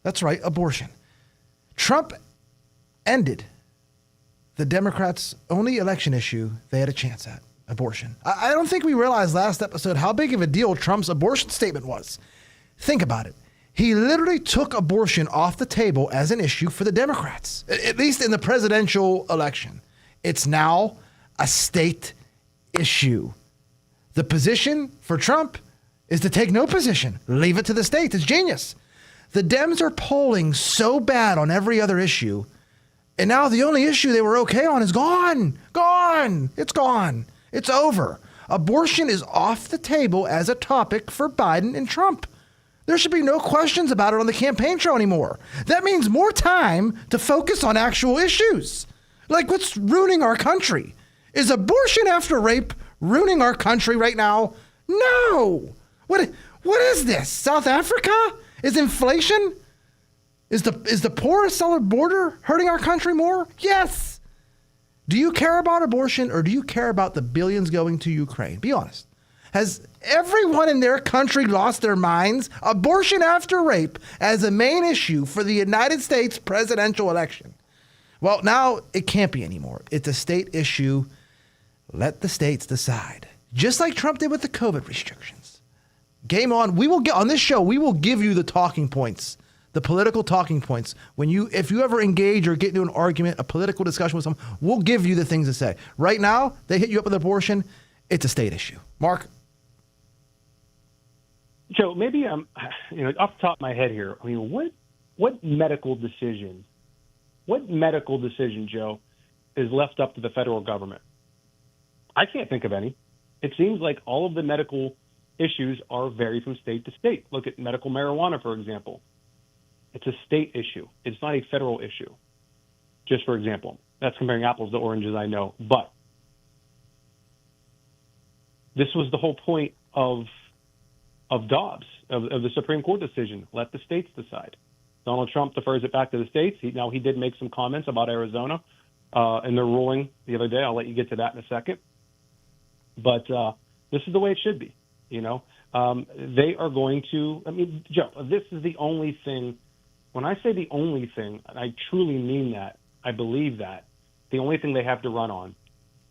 That's right, abortion. Trump ended the Democrats' only election issue they had a chance at, abortion. I don't think we realized last episode how big of a deal Trump's abortion statement was. Think about it. He literally took abortion off the table as an issue for the Democrats, at least in the presidential election. It's now a state issue. The position for Trump is to take no position. Leave it to the states. It's genius. The Dems are polling so bad on every other issue, and now the only issue they were okay on is gone. Gone. It's gone. It's over. Abortion is off the table as a topic for Biden and Trump. There should be no questions about it on the campaign trail anymore. That means more time to focus on actual issues. Like what's ruining our country? Is abortion after rape ruining our country right now? No. What is this? South Africa? Is inflation? Is the porous southern border hurting our country more? Yes. Do you care about abortion, or do you care about the billions going to Ukraine? Be honest. Has everyone in their country lost their minds? Abortion after rape as a main issue for the United States presidential election. Well, now it can't be anymore. It's a state issue. Let the states decide. Just like Trump did with the COVID restrictions. Game on. We will get on this show. We will give you the talking points, the political talking points. If you ever engage or get into an argument, a political discussion with someone, we'll give you the things to say. Right now, they hit you up with abortion. It's a state issue. Mark? Joe, maybe off the top of my head here, I mean, what medical decision, Joe, is left up to the federal government? I can't think of any. It seems like all of the medical issues are vary from state to state. Look at medical marijuana, for example. It's a state issue. It's not a federal issue. Just for example, that's comparing apples to oranges, I know. But this was the whole point of Dobbs, of the Supreme Court decision. Let the states decide. Donald Trump defers it back to the states. He did make some comments about Arizona. in their ruling the other day. I'll let you get to that in a second. But this is the way it should be. They are going to, Joe, this is the only thing. When I say the only thing, I truly mean that. I believe that. The only thing they have to run on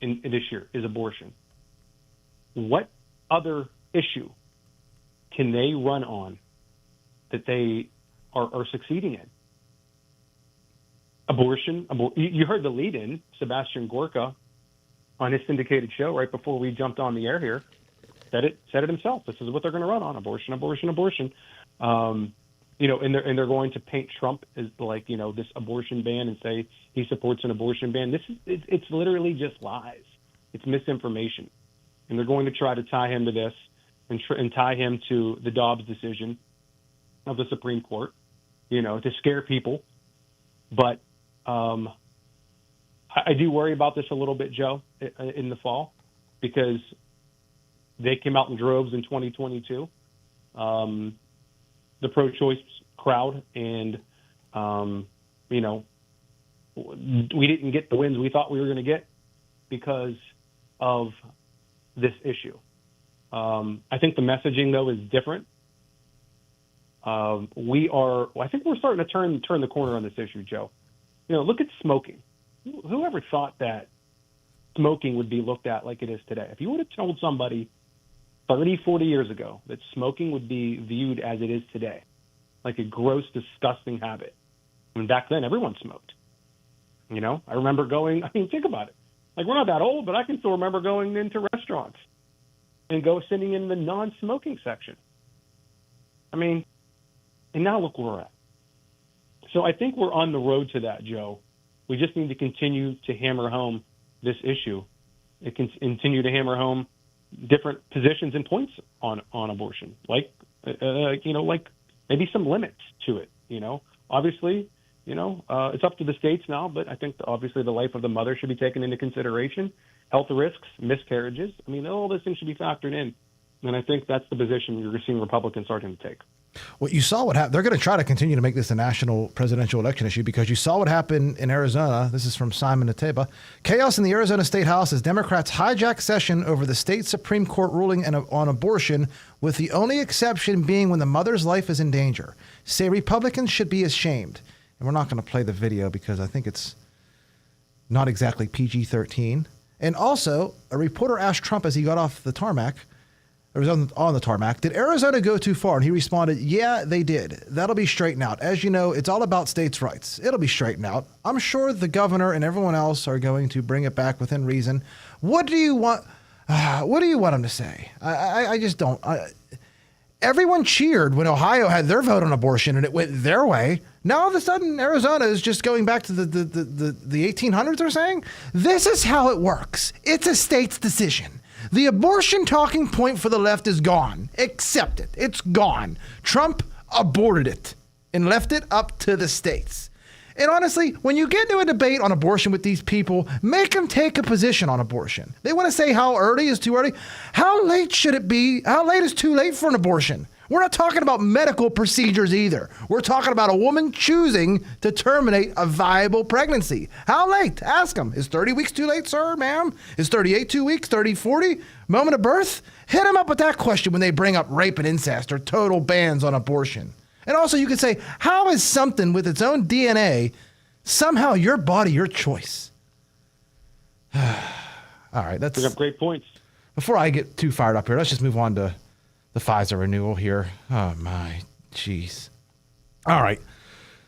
in this year is abortion. What other issue can they run on that they are succeeding in? Abortion. You heard the lead-in, Sebastian Gorka, on his syndicated show right before we jumped on the air here, said it himself. This is what they're going to run on: abortion, abortion, abortion. And they're going to paint Trump as like this abortion ban and say he supports an abortion ban. It's literally just lies. It's misinformation, and they're going to try to tie him to this and tie him to the Dobbs decision of the Supreme Court, to scare people. But I do worry about this a little bit, Joe, in the fall, because they came out in droves in 2022, the pro-choice crowd, and, we didn't get the wins we thought we were going to get because of this issue. I think the messaging, though, is different. I think we're starting to turn the corner on this issue, Joe. Look at smoking. Whoever thought that smoking would be looked at like it is today? If you would have told somebody 30, 40 years ago that smoking would be viewed as it is today, like a gross, disgusting habit. Back then, everyone smoked. I remember think about it. Like, we're not that old, but I can still remember going into restaurants and sitting in the non-smoking section. And now look where we're at. So I think we're on the road to that, Joe. We just need to continue to hammer home this issue. It can continue to hammer home different positions and points on abortion, like maybe some limits to it. Obviously, it's up to the states now, but I think obviously the life of the mother should be taken into consideration. Health risks, miscarriages. All those things should be factored in. And I think that's the position you're seeing Republicans starting to take. Well, you saw what happened. They're going to try to continue to make this a national presidential election issue because you saw what happened in Arizona. This is from Simon Nateba. Chaos in the Arizona State House as Democrats hijack session over the state Supreme Court ruling on abortion, with the only exception being when the mother's life is in danger. Say Republicans should be ashamed. And we're not going to play the video because I think it's not exactly PG-13. And also, a reporter asked Trump as he got off the tarmac, or was on the tarmac, did Arizona go too far? And he responded, yeah, they did. That'll be straightened out. As you know, it's all about states' rights. It'll be straightened out. I'm sure the governor and everyone else are going to bring it back within reason. What do you want? What do you want him to say? I just don't. Everyone cheered when Ohio had their vote on abortion and it went their way. Now all of a sudden, Arizona is just going back to the 1800s, they're saying? This is how it works. It's a state's decision. The abortion talking point for the left is gone. Accept it. It's gone. Trump aborted it and left it up to the states. And honestly, when you get into a debate on abortion with these people, make them take a position on abortion. They want to say how early is too early. How late should it be? How late is too late for an abortion? We're not talking about medical procedures either. We're talking about a woman choosing to terminate a viable pregnancy. How late? Ask them. Is 30 weeks too late, sir, ma'am? Is 38 2 weeks? 30, 40? Moment of birth? Hit them up with that question when they bring up rape and incest or total bans on abortion. And also you could say, how is something with its own DNA somehow your body, your choice? All right. That's bring up great points. Before I get too fired up here, let's just move on to the FISA renewal here. Oh, my. Jeez. All right.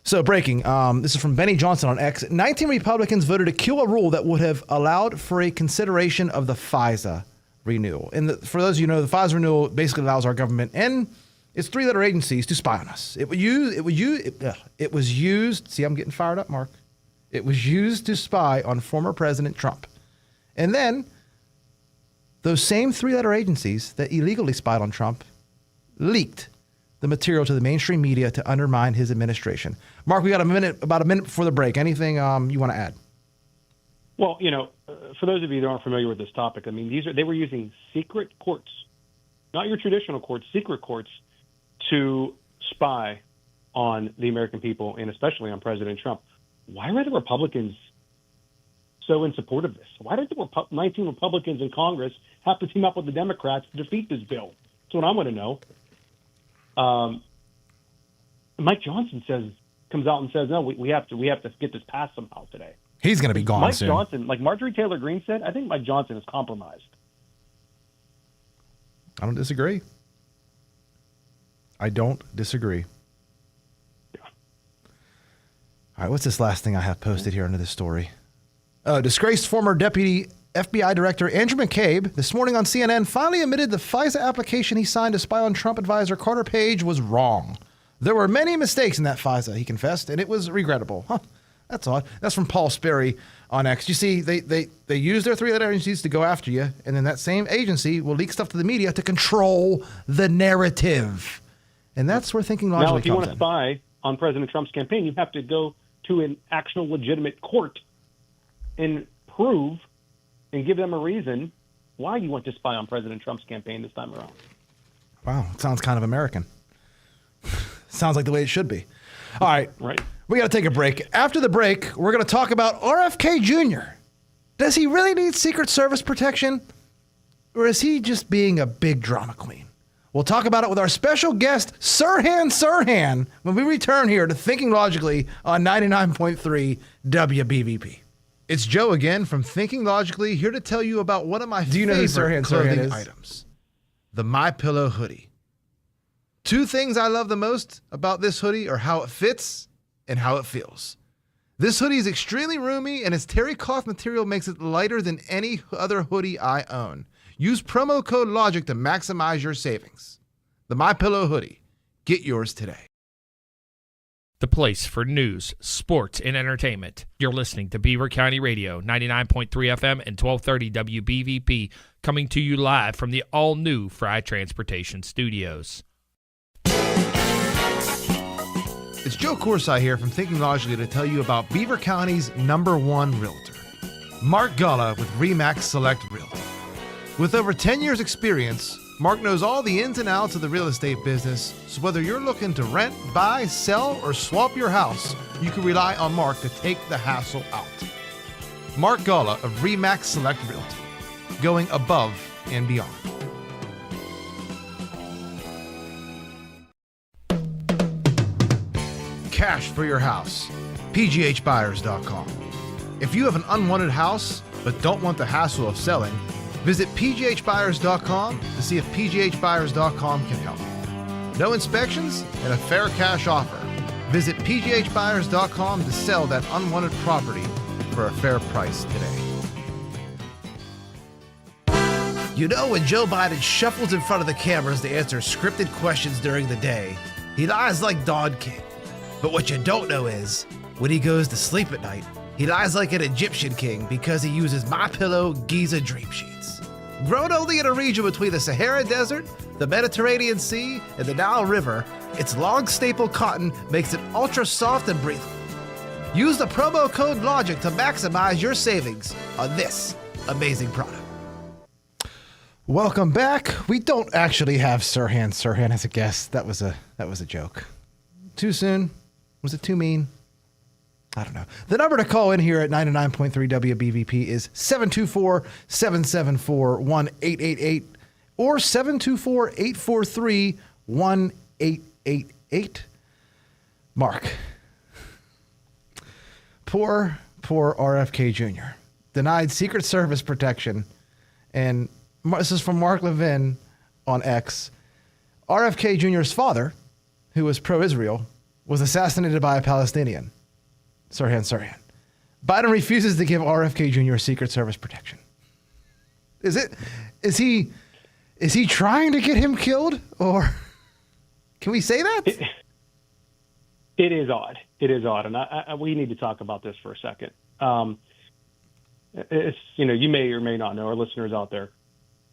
So breaking. This is from Benny Johnson on X. 19 Republicans voted to kill a rule that would have allowed for a consideration of the FISA renewal. And for those of you who know, the FISA renewal basically allows our government and its three-letter agencies to spy on us. It was used. See, I'm getting fired up, Mark. It was used to spy on former President Trump. And then those same three-letter agencies that illegally spied on Trump leaked the material to the mainstream media to undermine his administration. Mark, we got about a minute before the break. Anything you want to add? Well, for those of you that aren't familiar with this topic, they were using secret courts, not your traditional courts, secret courts, to spy on the American people and especially on President Trump. Why were the Republicans so in support of this? Why did the 19 Republicans in Congress have to team up with the Democrats to defeat this bill? That's what I want to know. Mike Johnson comes out and says, no, we have to get this passed somehow today. He's going to be gone Mike soon. Johnson, like Marjorie Taylor Greene said, I think Mike Johnson is compromised. I don't disagree. I don't disagree. Yeah. All right, what's this last thing I have posted here under this story? Disgraced former deputy FBI director Andrew McCabe this morning on CNN finally admitted the FISA application he signed to spy on Trump advisor Carter Page was wrong. There were many mistakes in that FISA, he confessed, and it was regrettable. Huh, that's odd. That's from Paul Sperry on X. You see, they use their three-letter agencies to go after you, and then that same agency will leak stuff to the media to control the narrative. And that's where thinking logically Now, if you comes want to in. spy on President Trump's campaign, you have to go to an actual legitimate court and prove and give them a reason why you want to spy on President Trump's campaign this time around. Wow, it sounds kind of American. Sounds like the way it should be. All right. Right. We got to take a break. After the break, we're going to talk about RFK Jr. Does he really need Secret Service protection? Or is he just being a big drama queen? We'll talk about it with our special guest, Sirhan Sirhan, when we return here to Thinking Logically on 99.3 WBVP. It's Joe again from Thinking Logically, here to tell you about one of my favorite clothing items, the MyPillow hoodie. Two things I love the most about this hoodie are how it fits and how it feels. This hoodie is extremely roomy, and its terry cloth material makes it lighter than any other hoodie I own. Use promo code LOGIC to maximize your savings. The MyPillow hoodie. Get yours today. The place for news, sports, and entertainment. You're listening to Beaver County Radio, 99.3 FM and 1230 WBVP, coming to you live from the all-new Fry Transportation Studios. It's Joe Corsi here from Thinking Logically to tell you about Beaver County's #1 realtor, Mark Gullah with RE/MAX Select Realty. With over 10 years experience, Mark knows all the ins and outs of the real estate business, so whether you're looking to rent, buy, sell, or swap your house, you can rely on Mark to take the hassle out. Mark Gullah of RE/MAX Select Realty, going above and beyond. Cash for your house. PGHbuyers.com. If you have an unwanted house but don't want the hassle of selling, visit PGHbuyers.com to see if PGHbuyers.com can help. No inspections and a fair cash offer. Visit PGHbuyers.com to sell that unwanted property for a fair price today. You know, when Joe Biden shuffles in front of the cameras to answer scripted questions during the day, he lies like Don King. But what you don't know is, when he goes to sleep at night, he lies like an Egyptian king because he uses MyPillow Giza Dream Sheets. Grown only in a region between the Sahara Desert, the Mediterranean Sea, and the Nile River, its long staple cotton makes it ultra soft and breathable. Use the promo code LOGIC to maximize your savings on this amazing product. Welcome back. We don't actually have Sirhan Sirhan as a guest. That was a joke. Too soon? Was it too mean? I don't know. The number to call in here at 99.3 WBVP is 724-774-1888 or 724-843-1888. Mark. Poor RFK Jr. Denied Secret Service protection. And this is from Mark Levin on X. RFK Jr.'s father, who was pro-Israel, was assassinated by a Palestinian. Sirhan. Biden refuses to give RFK Jr. Secret Service protection. Is he trying to get him killed, or can we say that? It is odd. It is odd, and we need to talk about this for a second. It's, you may or may not know, our listeners out there,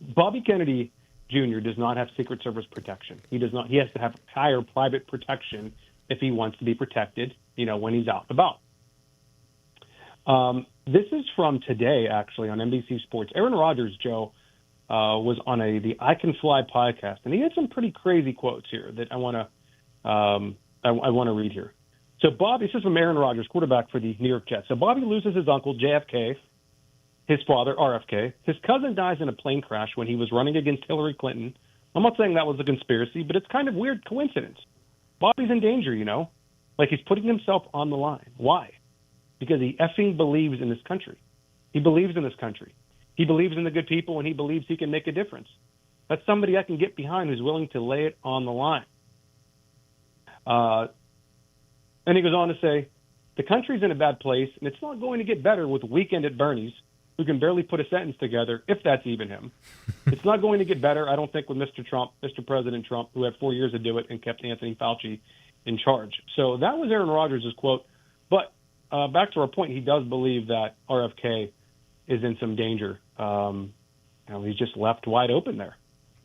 Bobby Kennedy Jr. does not have Secret Service protection. He does not. He has to have higher private protection if he wants to be protected, when he's out and about. This is from today, actually, on NBC Sports. Aaron Rodgers, Joe, was on the I Can Fly podcast, and he had some pretty crazy quotes here that I want to read here. So this is from Aaron Rodgers, quarterback for the New York Jets. So Bobby loses his uncle, JFK, his father, RFK. His cousin dies in a plane crash when he was running against Hillary Clinton. I'm not saying that was a conspiracy, but it's kind of weird coincidence. Bobby's in danger, Like he's putting himself on the line. Why? Because he effing believes in this country. He believes in this country. He believes in the good people, and he believes he can make a difference. That's somebody I can get behind who's willing to lay it on the line. And he goes on to say, the country's in a bad place, and it's not going to get better with Weekend at Bernie's, who can barely put a sentence together, if that's even him. It's not going to get better, I don't think, with Mr. Trump, Mr. President Trump, who had 4 years to do it and kept Anthony Fauci in charge. So that was Aaron Rodgers' quote. But back to our point, he does believe that RFK is in some danger. He's just left wide open there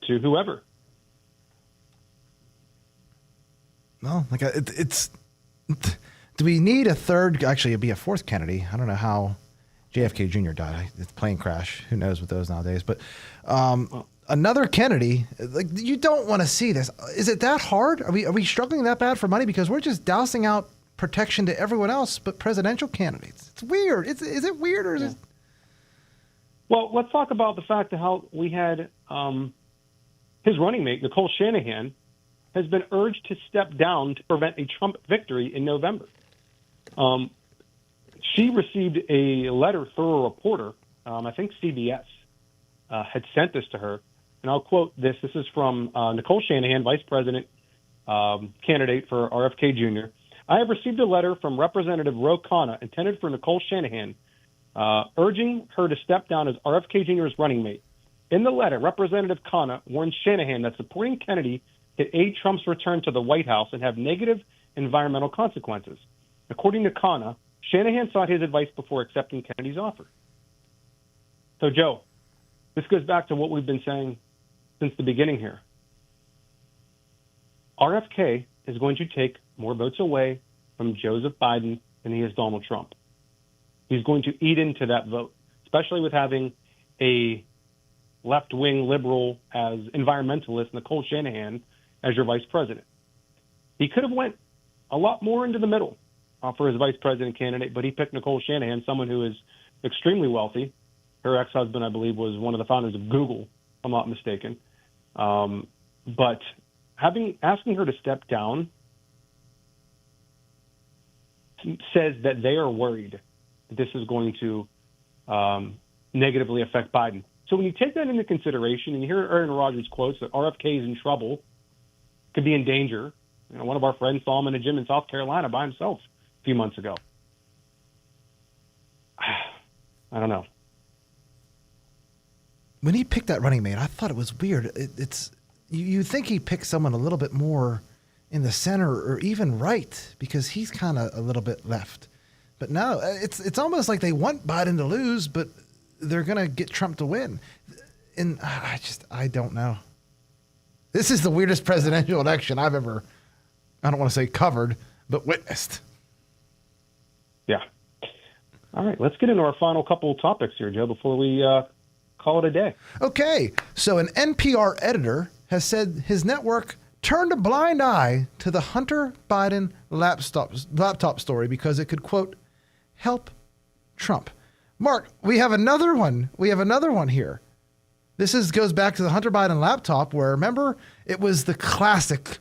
to whoever. No, like it's. Do we need a third? Actually, it'd be a fourth Kennedy. I don't know how JFK Jr. died. It's a plane crash. Who knows with those nowadays? But another Kennedy. Like, you don't want to see this. Is it that hard? Are we struggling that bad for money? Because we're just dousing out protection to everyone else but presidential candidates. It's weird. Is it weird or is it? Well, let's talk about the fact of how we had his running mate, Nicole Shanahan, has been urged to step down to prevent a Trump victory in November. She received a letter through a reporter, I think CBS, had sent this to her. And I'll quote this. This is from Nicole Shanahan, vice president candidate for RFK Jr. I have received a letter from Representative Ro Khanna intended for Nicole Shanahan, urging her to step down as RFK Jr.'s running mate. In the letter, Representative Khanna warned Shanahan that supporting Kennedy could aid Trump's return to the White House and have negative environmental consequences. According to Khanna, Shanahan sought his advice before accepting Kennedy's offer. So, Joe, this goes back to what we've been saying since the beginning here. RFK is going to take more votes away from Joseph Biden than he is Donald Trump. He's going to eat into that vote, especially with having a left-wing liberal as environmentalist, Nicole Shanahan, as your vice president. He could have went a lot more into the middle for his vice president candidate, but he picked Nicole Shanahan, someone who is extremely wealthy. Her ex-husband, I believe, was one of the founders of Google, if I'm not mistaken. But asking her to step down says that they are worried that this is going to negatively affect Biden. So when you take that into consideration and you hear Aaron Rodgers' quotes that RFK is in trouble, could be in danger. One of our friends saw him in a gym in South Carolina by himself a few months ago. I don't know. When he picked that running mate, I thought it was weird. You think he picked someone a little bit more in the center or even right because he's kind of a little bit left. But no, it's almost like they want Biden to lose, but they're going to get Trump to win. And I don't know. This is the weirdest presidential election I've ever, I don't want to say covered, but witnessed. Yeah. All right, let's get into our final couple of topics here, Joe, before we call it a day. Okay, so an NPR editor has said his network turned a blind eye to the Hunter Biden laptop story because it could, quote, help Trump. Mark, we have another one. Here. This goes back to the Hunter Biden laptop where, remember, it was the classic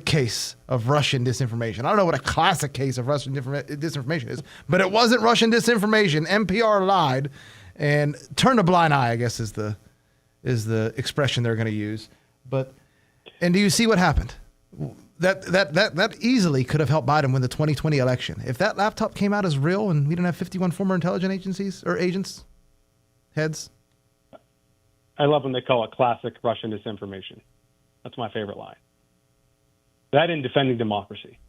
case of Russian disinformation. I don't know what a classic case of Russian disinformation is, but it wasn't Russian disinformation. NPR lied and turned a blind eye, I guess is the expression they're going to use. And do you see what happened? That easily could have helped Biden win the 2020 election. If that laptop came out as real and we didn't have 51 former intelligence agencies or agents, heads. I love when they call it classic Russian disinformation. That's my favorite line. That in defending democracy.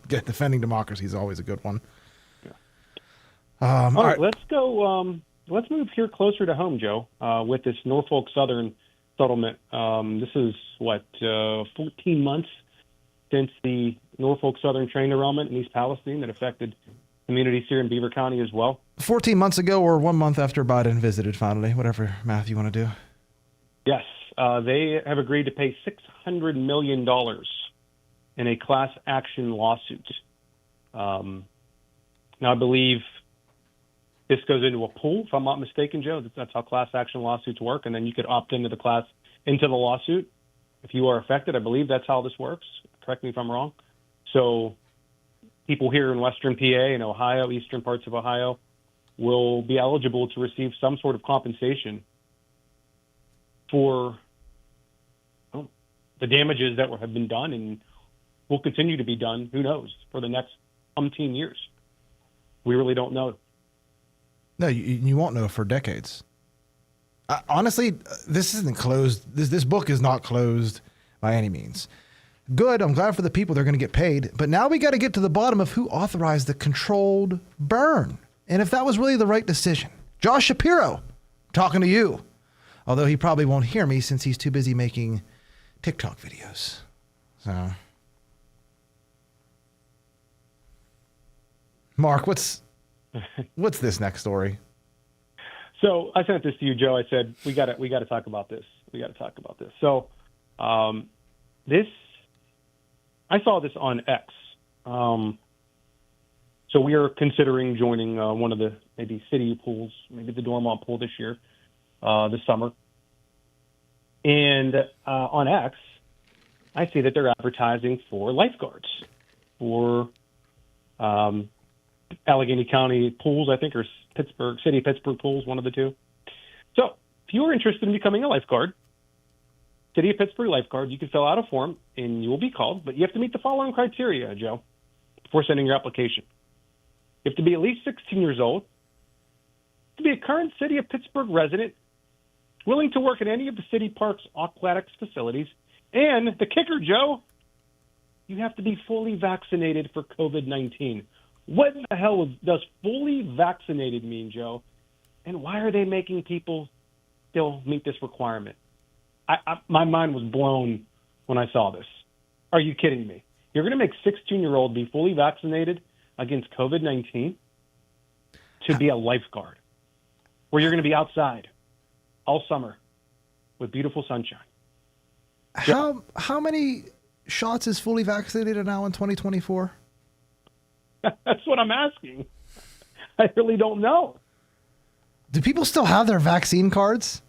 Defending democracy is always a good one. Yeah. All right, let's go. Let's move here closer to home, Joe, with this Norfolk Southern settlement. This is 14 months since the Norfolk Southern train derailment in East Palestine that affected communities here in Beaver County as well. 14 months ago or 1 month after Biden visited finally, whatever math you want to do. Yes. They have agreed to pay $600 million in a class action lawsuit. Now, I believe this goes into a pool, if I'm not mistaken, Joe. That's how class action lawsuits work, and then you could opt into the lawsuit if you are affected. I believe that's how this works. Correct me if I'm wrong. So people here in Western PA and Ohio, eastern parts of Ohio, will be eligible to receive some sort of compensation for the damages that have been done and will continue to be done, who knows, for the next umpteen years. We really don't know. No, you won't know for decades. Honestly, this isn't closed. This book is not closed by any means. Good. I'm glad for the people. They're going to get paid. But now we got to get to the bottom of who authorized the controlled burn and if that was really the right decision. Josh Shapiro, talking to you. Although he probably won't hear me since he's too busy making TikTok videos. So, Mark, what's this next story? So I sent this to you, Joe. I said we got to talk about this. So I saw this on X. So we are considering joining one of the maybe city pools, maybe the Dormont pool this year, this summer. And on X, I see that they're advertising for lifeguards for Allegheny County pools, I think, or Pittsburgh pools, one of the two. So if you are interested in becoming a lifeguard, City of Pittsburgh lifeguard, you can fill out a form and you will be called, but you have to meet the following criteria, Joe, before sending your application. You have to be at least 16 years old, to be a current City of Pittsburgh resident, willing to work in any of the city park's aquatics facilities, and the kicker, Joe, you have to be fully vaccinated for COVID-19. What the hell does fully vaccinated mean, Joe? And why are they making people still meet this requirement? My mind was blown when I saw this. Are you kidding me? You're going to make 16-year-old be fully vaccinated against COVID-19 to be a lifeguard, where you're going to be outside all summer with beautiful sunshine. How many shots is fully vaccinated now in 2024? That's what I'm asking. I really don't know. Do people still have their vaccine cards?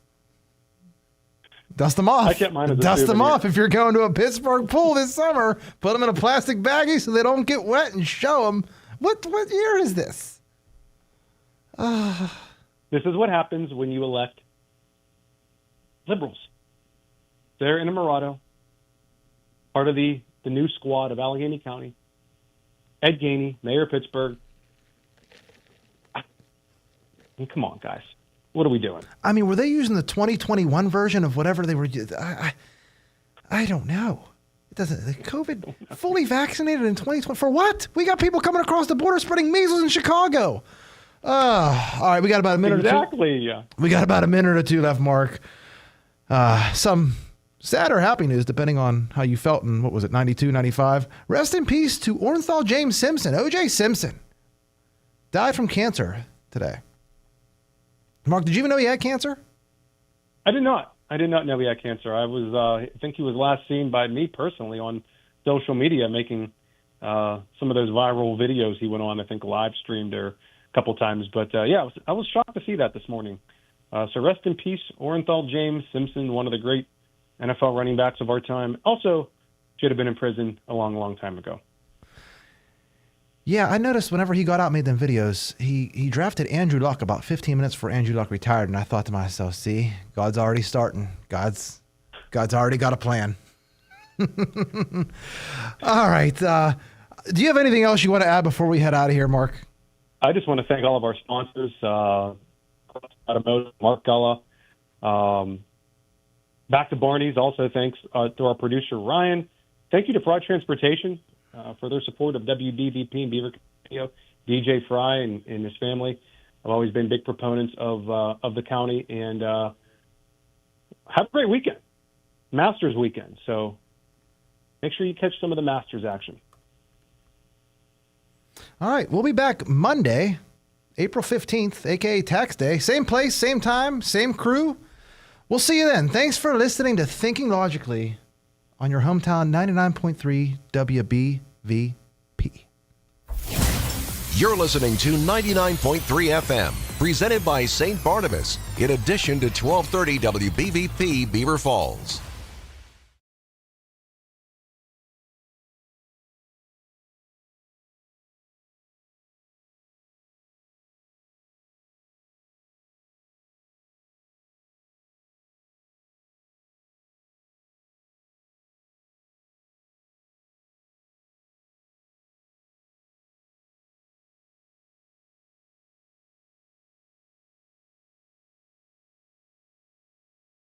Dust them off. I kept mine as a Dust them souvenir. off if you're going to a Pittsburgh pool this summer. Put them in a plastic baggie so they don't get wet and show them. What year is this? This is what happens when you elect liberals. They're in Amorato, part of the new squad of Allegheny County. Ed Gainey, Mayor of Pittsburgh. I mean, come on, guys. What are we doing? I mean, were they using the 2021 version of whatever they were? I don't know. It doesn't. The COVID fully vaccinated in 2020 for what? We got people coming across the border spreading measles in Chicago. All right, we got about a minute. Exactly. Or two. Yeah. We got about a minute or two left, Mark. Some sad or happy news, depending on how you felt in, what was it, 92, 95. Rest in peace to Orenthal James Simpson. O.J. Simpson died from cancer today. Mark, did you even know he had cancer? I did not. I did not know he had cancer. I think he was last seen by me personally on social media making some of those viral videos he went on, I think live streamed there a couple times. But yeah, I was shocked to see that this morning. So rest in peace, Orenthal James Simpson, one of the great NFL running backs of our time. Also should have been in prison a long, long time ago. Yeah, I noticed whenever he got out and made them videos, he drafted Andrew Luck about 15 minutes before Andrew Luck retired, and I thought to myself, see, God's already starting. God's already got a plan. All right. Do you have anything else you want to add before we head out of here, Mark? I just want to thank all of our sponsors, Automotive, Mark Gullah, Back to Barney's. Also thanks to our producer, Ryan. Thank you to Fraud Transportation for their support of WBVP and Beaver County. DJ Fry and his family have always been big proponents of the county. And have a great weekend, Masters weekend. So make sure you catch some of the Masters action. All right. We'll be back Monday, April 15th, a.k.a. Tax Day. Same place, same time, same crew. We'll see you then. Thanks for listening to Thinking Logically on your hometown 99.3 WBVP. You're listening to 99.3 FM, presented by St. Barnabas, in addition to 1230 WBVP Beaver Falls.